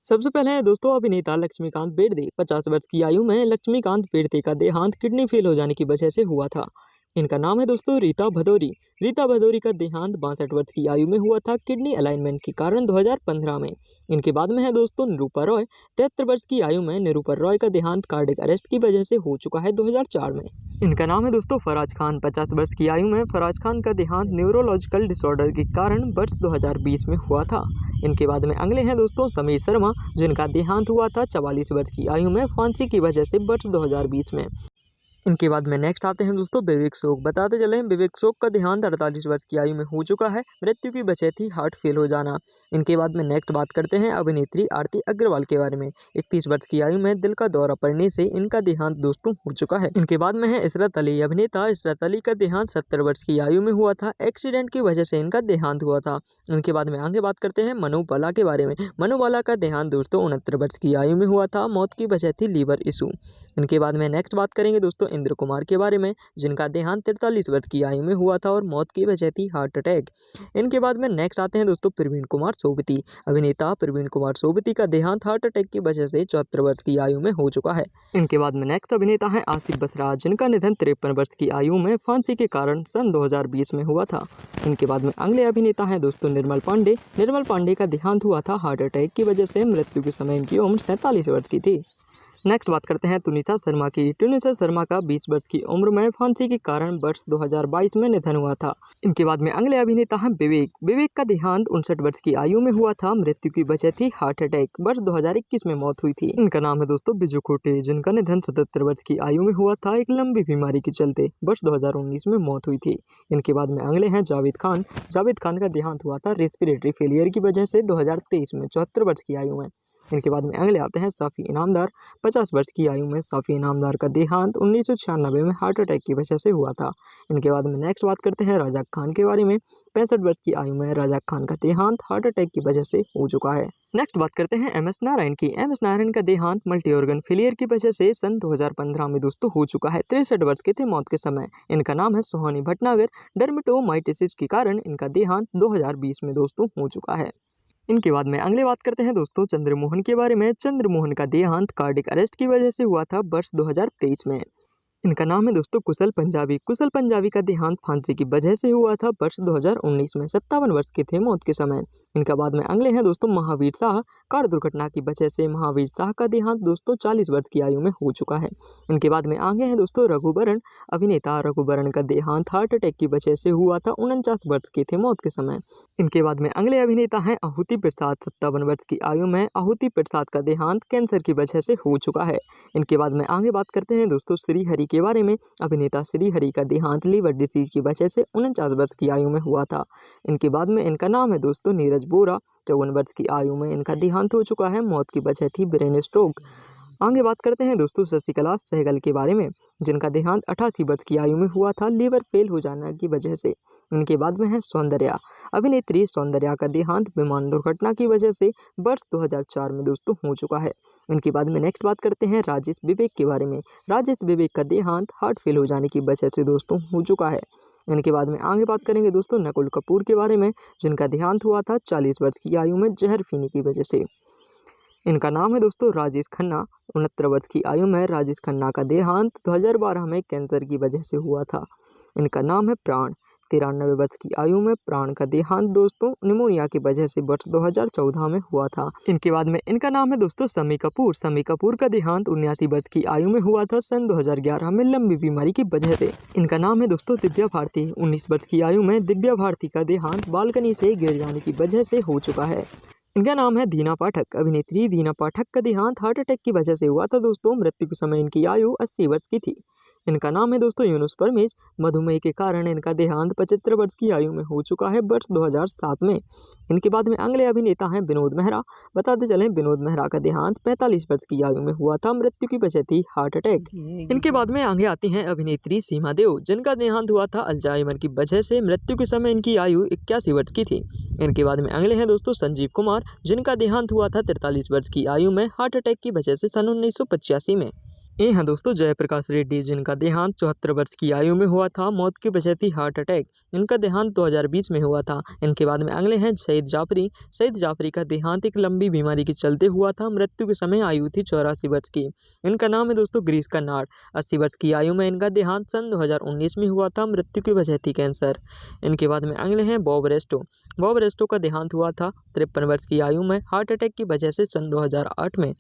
सबसे पहले है दोस्तों अभिनेता लक्ष्मीकांत बेर्डे। 50 वर्ष की आयु में लक्ष्मीकांत बेर्डे का देहांत किडनी फेल हो जाने की वजह से हुआ था। इनका नाम है दोस्तों रीता भदौरी। रीता भदौरी का देहांत 62 वर्ष की आयु में हुआ था किडनी अलाइनमेंट के कारण 2015 में। इनके बाद में है दोस्तों निरूपा रॉय। 73 वर्ष की आयु में निरूपा रॉय का देहांत कार्डियक अरेस्ट की वजह से हो चुका है 2004 में। इनका नाम है दोस्तों फराज खान। 50 वर्ष की आयु में फराज खान का देहांत न्यूरोलॉजिकल डिसऑर्डर के कारण वर्ष 2020 में हुआ था। इनके बाद में अगले हैं दोस्तों समीर शर्मा, जिनका देहांत हुआ था 44 वर्ष की आयु में फांसी की वजह से वर्ष 2020 में। इनके बाद में नेक्स्ट आते हैं दोस्तों विवेक शोक। बताते चले विवेक शोक का देहांत 48 वर्ष की आयु में हो चुका है। मृत्यु की वजह थी हार्ट फेल हो जाना। इनके बाद में नेक्स्ट बात करते हैं अभिनेत्री आरती अग्रवाल के बारे में। 31 वर्ष की आयु में दिल का दौरा पड़ने से इनका देहांत दोस्तों हो चुका है। इनके बाद में है इशरत अली। अभिनेता इशरत अली का देहांत 70 वर्ष की आयु में हुआ था। एक्सीडेंट की वजह से इनका देहांत हुआ था। इनके बाद में आगे बात करते हैं मनु बाला के बारे में। मनु बाला का देहांत दोस्तों 69 वर्ष की आयु में हुआ था। मौत की वजह थी लीवर इशू। इनके बाद में नेक्स्ट बात करेंगे दोस्तों इंद्र कुमार के बारे में, जिनका देहांत 43 वर्ष की आयु में हुआ था और मौत की वजह थी हार्ट अटैक। इनके बाद में नेक्स्ट आते हैं दोस्तों प्रवीण कुमार सोबती। अभिनेता प्रवीण कुमार सोबती का देहांत हार्ट अटैक की वजह से 74 वर्ष की आयु में हो चुका है। इनके बाद में नेक्स्ट अभिनेता है आसिफ बसराज, जिनका निधन 53 वर्ष की आयु में फांसी के कारण सन 2020 में हुआ था। इनके बाद में अगले अभिनेता है दोस्तों निर्मल पांडे। निर्मल पांडे का देहांत हुआ था हार्ट अटैक की वजह से। मृत्यु के समय इनकी उम्र 47 वर्ष की थी। नेक्स्ट बात करते हैं तुनिशा शर्मा की। तुनिशा शर्मा का 20 वर्ष की उम्र में फांसी के कारण वर्ष 2022 में निधन हुआ था। इनके बाद में अगले अभिनेता हैं विवेक। विवेक का देहांत 59 वर्ष की आयु में हुआ था। मृत्यु की वजह थी हार्ट अटैक। वर्ष 2021 में मौत हुई थी। इनका नाम है दोस्तों बिजू खोटे, जिनका निधन 77 वर्ष की आयु में हुआ था एक लंबी बीमारी के चलते। वर्ष 2019 में मौत हुई थी। इनके बाद में अगले हैं जावेद खान। जावेद खान का देहांत हुआ था रेस्पिरेटरी फेलियर की वजह से 2023 में 74 वर्ष की आयु में। इनके बाद में अगले आते हैं साफ़ी इनामदार। 50 वर्ष की आयु में साफ़ी इनामदार का देहांत 1996 में हार्ट अटैक की वजह से हुआ था। इनके बाद में नेक्स्ट बात करते हैं राजा खान के बारे में। 65 वर्ष की आयु में राजा खान का देहांत हार्ट अटैक की वजह से हो चुका है। नेक्स्ट बात करते हैं एम एस नारायण की। एम एस नारायण का देहांत मल्टी ऑर्गन फेलियर की वजह से सन 2015 में दोस्तों हो चुका है। 63 वर्ष के थे मौत के समय। इनका नाम है सोहानी भटनागर। डर्मेटोमाइटिस के कारण इनका देहांत 2020 में दोस्तों हो चुका है। इनके बाद में अगले बात करते हैं दोस्तों चंद्रमोहन के बारे में। चंद्रमोहन का देहांत कार्डियक अरेस्ट की वजह से हुआ था वर्ष 2023 में। इनका नाम है दोस्तों कुशल पंजाबी। कुशल पंजाबी का देहांत फांसी की वजह से हुआ था वर्ष 2019 में। 57 वर्ष के थे मौत के समय। इनका बाद में अगले हैं दोस्तों महावीर शाह। कार दुर्घटना की वजह से महावीर शाह का देहांत दोस्तों 40 वर्ष की आयु में हो चुका है। इनके बाद में आगे हैं दोस्तों रघुवरण। अभिनेता रघुवरण का देहांत हार्ट अटैक की वजह से हुआ था। 49 वर्ष के थे मौत के समय। इनके बाद में अगले अभिनेता हैं आहुति प्रसाद। 57 वर्ष की आयु में आहुति प्रसाद का देहांत कैंसर की वजह से हो चुका है। इनके बाद में आगे बात करते हैं दोस्तों श्रीहरि के बारे में। अभिनेता श्रीहरि का देहांत लीवर डिसीज की वजह से 49 वर्ष की आयु में हुआ था। इनके बाद में इनका नाम है दोस्तों नीरज बोरा। 54 वर्ष की आयु में इनका देहांत हो चुका है। मौत की वजह थी ब्रेन स्ट्रोक। आगे बात करते हैं दोस्तों शशिकला सहगल के बारे में, जिनका देहांत 88 वर्ष की आयु में हुआ था लीवर फेल हो जाने की वजह से। इनके बाद में है सौंदर्या। अभिनेत्री सौंदर्या का देहांत विमान दुर्घटना की वजह से वर्ष 2004 में दोस्तों हो चुका है। इनके बाद में नेक्स्ट बात करते हैं राजेश विवेक के बारे में। राजेश विवेक का देहांत हार्ट फेल हो जाने की वजह से दोस्तों हो चुका है। इनके बाद में आगे बात करेंगे दोस्तों नकुल कपूर के बारे में, जिनका देहांत हुआ था 40 वर्ष की आयु में जहर पीने की वजह से। इनका नाम है दोस्तों राजेश खन्ना। 69 वर्ष की आयु में राजेश खन्ना का देहांत 2012 में कैंसर की वजह से हुआ था। इनका नाम है प्राण। 93 वर्ष की आयु में प्राण का देहांत दोस्तों निमोनिया की वजह से वर्ष 2014 में हुआ था। इनके बाद में इनका नाम है दोस्तों शम्मी कपूर। शम्मी कपूर का देहांत 79 वर्ष की आयु में हुआ था सन 2011 में लंबी बीमारी की वजह से। इनका नाम है दोस्तों दिव्या भारती। 19 वर्ष की आयु में दिव्या भारती का देहांत बालकनी से गिर जाने की वजह से हो चुका है। इनका नाम है दीना पाठक। अभिनेत्री दीना पाठक का देहांत हार्ट अटैक की वजह से हुआ था दोस्तों। मृत्यु के समय इनकी आयु 80 वर्ष की थी। इनका नाम है दोस्तों यूनुस परमेश। मधुमेह के कारण इनका देहांत 75 वर्ष की आयु में हो चुका है वर्ष 2007 में। इनके बाद में अगले अभिनेता हैं विनोद मेहरा। बताते चलें विनोद मेहरा का देहांत 45 वर्ष की आयु में हुआ था। मृत्यु की वजह थी हार्ट अटैक। इनके बाद में आगे आती हैं अभिनेत्री सीमा देव, जिनका देहांत हुआ था अल्जाइमर की वजह से। मृत्यु के समय इनकी आयु 81 वर्ष की थी। इनके बाद में अगले हैं दोस्तों संजीव कुमार, जिनका देहांत हुआ था 43 वर्ष की आयु में हार्ट अटैक की वजह से सन 1985 में। ये हैं दोस्तों जयप्रकाश रेड्डी, जिनका देहांत 74 वर्ष की आयु में हुआ था। मौत की वजह थी हार्ट अटैक। इनका देहांत 2020 में हुआ था। इनके बाद में अगले हैं सईद जाफरी। सईद जाफरी का देहांत एक लंबी बीमारी के चलते हुआ था। मृत्यु के समय आयु थी 84 वर्ष की। इनका नाम है दोस्तों ग्रीस कर्नाड। 80 वर्ष की आयु में इनका देहांत सन 2019 में हुआ था। मृत्यु की वजह थी कैंसर। इनके बाद में अगले हैं बॉब रेस्टो। बॉब रेस्टो का देहांत हुआ था 53 वर्ष की आयु में हार्ट अटैक की वजह से सन 2008 में।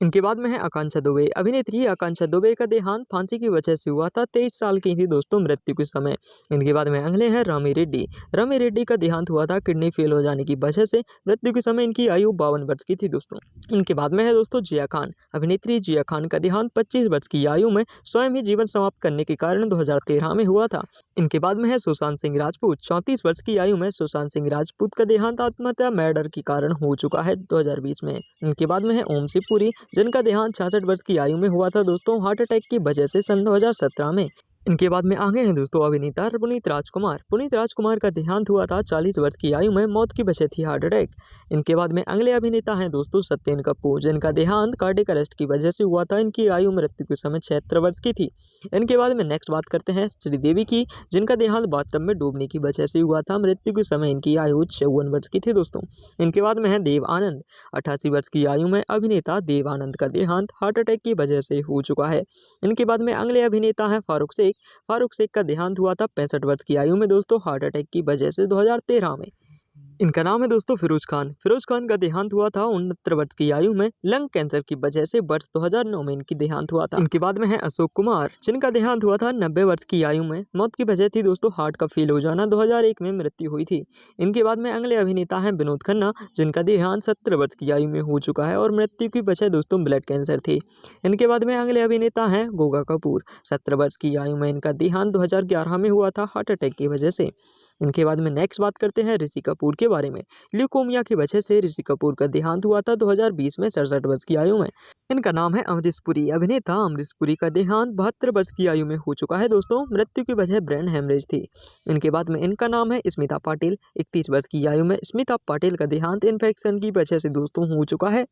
इनके बाद में है आकांक्षा दुबे। अभिनेत्री आकांक्षा दुबे का देहांत फांसी की वजह से हुआ था। 23 साल की थी दोस्तों मृत्यु के समय। इनके बाद में अगले हैं रामी रेड्डी। रामी रेड्डी का देहांत हुआ था किडनी फेल हो जाने की वजह से। मृत्यु के समय इनकी आयु 52 वर्ष की थी दोस्तों। इनके बाद में है दोस्तों जिया खान। अभिनेत्री जिया खान का देहांत 25 वर्ष की आयु में स्वयं ही जीवन समाप्त करने के कारण 2013 में हुआ था। इनके बाद में है सुशांत सिंह राजपूत। 34 वर्ष की आयु में सुशांत सिंह राजपूत का देहांत आत्महत्या मर्डर के कारण हो चुका है 2020 में। इनके बाद में है ओम शिवपुरी, जिनका देहांत 66 वर्ष की आयु में हुआ था दोस्तों हार्ट अटैक की वजह से सन 2017 में। इनके बाद में आगे हैं दोस्तों अभिनेता पुनीत राजकुमार। पुनीत राजकुमार का देहांत हुआ था 40 वर्ष की आयु में। मौत की वजह थी हार्ट अटैक। इनके बाद में अगले अभिनेता हैं दोस्तों सत्येन कपूर, जिनका देहांत कार्डियक अरेस्ट की वजह से हुआ था। इनकी आयु मृत्यु के समय 76 वर्ष की थी। इनके बाद में नेक्स्ट बात करते हैं श्रीदेवी की, जिनका देहांत बाथटब में डूबने की वजह से हुआ था। मृत्यु के समय इनकी आयु 54 वर्ष की थी दोस्तों। इनके बाद में है देव आनंद। 88 वर्ष की आयु में अभिनेता देव आनंद का देहांत हार्ट अटैक की वजह से हो चुका है। इनके बाद में अगले अभिनेता हैं फारूक शेख। फारूक शेख का देहांत हुआ था 65 वर्ष की आयु में दोस्तों हार्ट अटैक की वजह से 2013 में। इनका नाम है दोस्तों फिरोज खान। फिरोज खान का देहांत हुआ था 69 वर्ष की आयु में लंग कैंसर की वजह से वर्ष 2009 में इनकी देहांत हुआ था। इनके बाद में है अशोक कुमार, जिनका देहांत हुआ था 90 वर्ष की आयु में। मौत की वजह थी दोस्तों हार्ट का फेल हो जाना। 2001 में मृत्यु हुई थी। इनके बाद में अगले अभिनेता हैं विनोद खन्ना, जिनका देहांत 70 वर्ष की आयु में हो चुका है और मृत्यु की वजह दोस्तों ब्लड कैंसर थी। इनके बाद में अगले अभिनेता हैं गोगा कपूर। 70 वर्ष की आयु में इनका देहांत 2011 में हुआ था हार्ट अटैक की वजह से। इनके बाद में नेक्स्ट बात करते हैं ऋषि कपूर के बारे में। ल्यूकोमिया की वजह से ऋषि कपूर का देहांत हुआ था 2020 में 67 वर्ष की आयु में। इनका नाम है अमरीश पुरी। अभिनेता अमरीश पुरी का देहांत 72 वर्ष की आयु में हो चुका है दोस्तों। मृत्यु की वजह ब्रेन हेमरेज थी। इनके बाद में इनका नाम है स्मिता पाटिल। 31 वर्ष की आयु में स्मिता पाटिल का देहांत इन्फेक्शन की वजह से दोस्तों हो चुका है।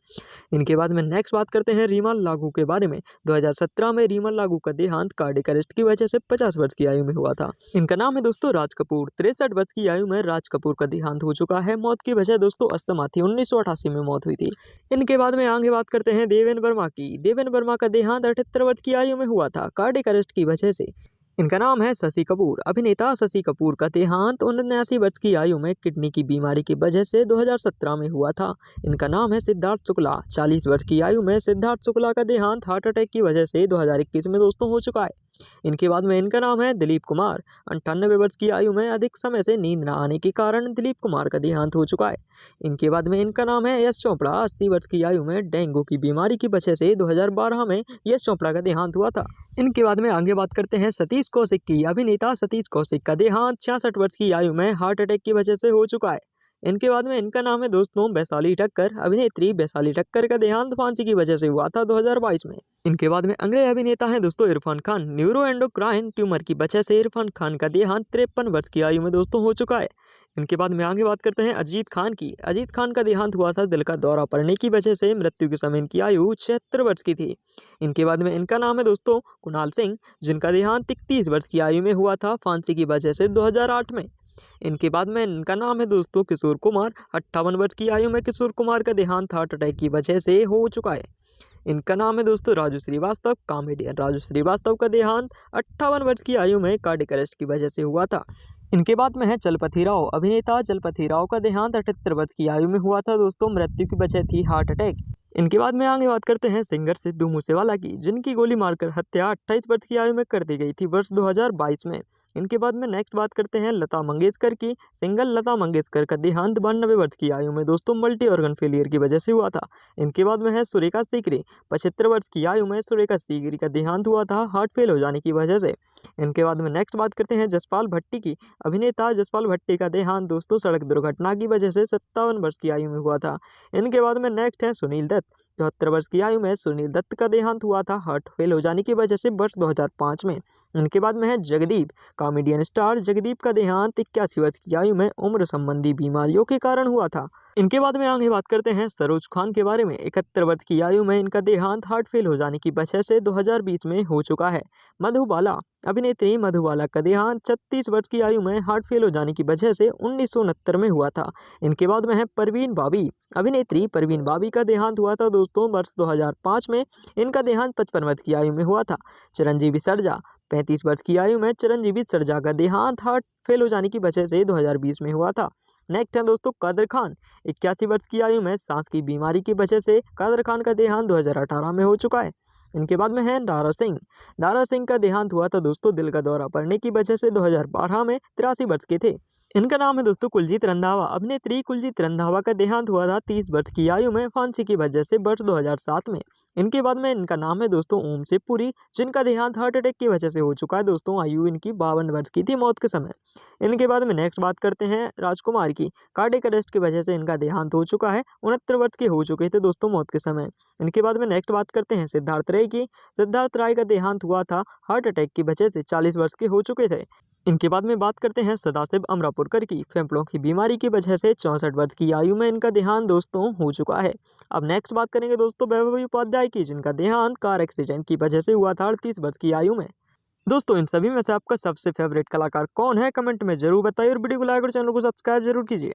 इनके बाद में नेक्स्ट बात करते हैं रीमा लागू के बारे में। 2017 में रीमा लागू का देहांत कार्डियक अरेस्ट की वजह से 50 वर्ष की आयु में हुआ था। इनका नाम है दोस्तों राज कपूर। 63 वर्ष की आयु में राज कपूर का देहांत हो चुका है। मौत की वजह दोस्तों अस्थमा थी। 1988 में मौत हुई थी। इनके बाद में आगे बात करते हैं देवेंद्र वर्मा की। देवेंद्र वर्मा का देहांत 78 वर्ष की आयु में हुआ था कार्डियक अरेस्ट की वजह से। इनका नाम है शशि कपूर। अभिनेता शशि कपूर का देहांत 79 वर्ष की आयु में किडनी की बीमारी की वजह से 2017 में हुआ था। इनका नाम है सिद्धार्थ शुक्ला। 40 वर्ष की आयु में सिद्धार्थ शुक्ला का देहांत हार्ट अटैक की वजह से 2021 में दोस्तों हो चुका है। इनके बाद में इनका नाम है दिलीप कुमार। 98 वर्ष की आयु में अधिक समय से नींद न आने के कारण दिलीप कुमार का देहांत हो चुका है। इनके बाद में इनका नाम है यश चोपड़ा। 80 वर्ष की आयु में डेंगू की बीमारी की वजह से 2012 में यश चोपड़ा का देहांत हुआ था। इनके बाद में आगे बात करते हैं सतीश कौशिक की। अभिनेता सतीश कौशिक का देहांत 66 वर्ष की आयु में हार्ट अटैक की वजह से हो चुका है। इनके बाद में इनका नाम है दोस्तों वैशाली ठक्कर। अभिनेत्री वैशाली ठक्कर का देहांत फांसी की वजह से हुआ था 2022 में। इनके बाद में अगले अभिनेता हैं दोस्तों इरफान खान। न्यूरोएंडोक्राइन ट्यूमर की वजह से इरफान खान का देहांत 53 वर्ष की आयु में दोस्तों हो चुका है। इनके बाद में आगे बात करते हैं अजीत खान की। अजीत खान का देहांत हुआ था दिल का दौरा पड़ने की वजह से। मृत्यु के समय इनकी आयु 76 वर्ष की थी। इनके बाद में इनका नाम है दोस्तों कुणाल सिंह, जिनका देहांत 31 वर्ष की आयु में हुआ था फांसी की वजह से 2008 में। इनके बाद में इनका नाम है दोस्तों किशोर कुमार। 58 वर्ष की आयु में किशोर कुमार का देहांत हार्ट अटैक की वजह से हो चुका है। इनका नाम है दोस्तों राजू श्रीवास्तव। कॉमेडियन राजू श्रीवास्तव का देहांत 58 वर्ष की आयु में कार्डियक अरेस्ट की वजह से हुआ था। इनके बाद में है चलपति राव। अभिनेता चलपति राव का देहांत 78 वर्ष की आयु में हुआ था दोस्तों। मृत्यु की वजह थी हार्ट अटैक। इनके बाद में आगे बात करते हैं सिंगर सिद्धू मूसेवाला की, जिनकी गोली मारकर हत्या 28 वर्ष की आयु में कर दी गई थी वर्ष 2022 में। इनके बाद में नेक्स्ट बात करते हैं लता मंगेशकर की। सिंगर लता मंगेशकर का देहांत 92 वर्ष की आयु में दोस्तों मल्टी ऑर्गन फेलियर की वजह से हुआ था। इनके बाद में है सुरेखा सीकरी। 75 वर्ष की आयु में सुरेखा सीकरी का देहांत हुआ था हार्ट फेल हो जाने की वजह से। इनके बाद में नेक्स्ट बात करते हैं जसपाल भट्टी की। अभिनेता जसपाल भट्टी का देहांत दोस्तों सड़क दुर्घटना की वजह से 57 वर्ष की आयु में हुआ था। इनके बाद में नेक्स्ट है सुनील दत्त। 74 वर्ष की आयु में सुनील दत्त का देहांत हुआ था हार्ट फेल हो जाने की वजह से वर्ष 2005 में। इनके बाद में है जगदीप। कॉमेडियन स्टार जगदीप का देहांत 81 वर्ष की आयु में उम्र संबंधी बीमारियों के कारण हुआ था। इनके बाद में आगे बात करते हैं सरोज खान के बारे में। 71 वर्ष की आयु में इनका देहांत हार्ट फेल हो जाने की वजह से 2020 में हो चुका है। मधुबाला, अभिनेत्री मधुबाला का देहांत 36 वर्ष की आयु में हार्ट फेल हो जाने की वजह से 1969 में हुआ था। इनके बाद में है परवीन बाबी, अभिनेत्री परवीन बाबी का देहांत हुआ था दोस्तों वर्ष 2005 में। इनका देहांत 55 वर्ष की आयु में हुआ था। चिरंजीवी सर्जा, 35 वर्ष की आयु में चिरंजीवी सर्जा का देहांत हार्ट फेल हो जाने की वजह से 2020 में हुआ था। नेक्स्ट है दोस्तों कादर खान, 81 वर्ष की आयु में सांस की बीमारी की वजह से कादर खान का देहांत 2018 में हो चुका है। इनके बाद में है दारा सिंह, दारा सिंह का देहांत हुआ था दोस्तों दिल का दौरा पड़ने की वजह से 2012 में 83 वर्ष के थे। इनका नाम है दोस्तों कुलजीत रंधावा, अभिनेत्री कुलजीत रंधावा का देहांत हुआ था 30 वर्ष की आयु में फांसी की वजह से वर्ष 2007 में। इनके बाद में इनका नाम है दोस्तों ओम शिव पुरी, जिनका देहांत हार्ट अटैक की वजह से हो चुका है दोस्तों। आयु इनकी 52 वर्ष की थी मौत के समय। इनके बाद में नेक्स्ट बात करते हैं राजकुमार की, कार्डियक अरेस्ट की वजह से इनका देहांत हो चुका है। 69 वर्ष के हो चुके थे दोस्तों मौत के समय। इनके बाद में नेक्स्ट बात करते हैं सिद्धार्थ राय की, सिद्धार्थ राय का देहांत हुआ था हार्ट अटैक की वजह से 40 वर्ष के हो चुके थे। इनके बाद में बात करते हैं सदाशिव अमरापुरकर की, फेफड़ों की बीमारी की वजह से 64 वर्ष की आयु में इनका देहांत दोस्तों हो चुका है। अब नेक्स्ट बात करेंगे दोस्तों वैभवी उपाध्याय की, जिनका देहांत कार एक्सीडेंट की वजह से हुआ था 38 वर्ष की आयु में। दोस्तों इन सभी में से आपका सबसे फेवरेट कलाकार कौन है, कमेंट में जरूर बताइए और वीडियो को लाइक और चैनल को सब्सक्राइब जरूर कीजिए।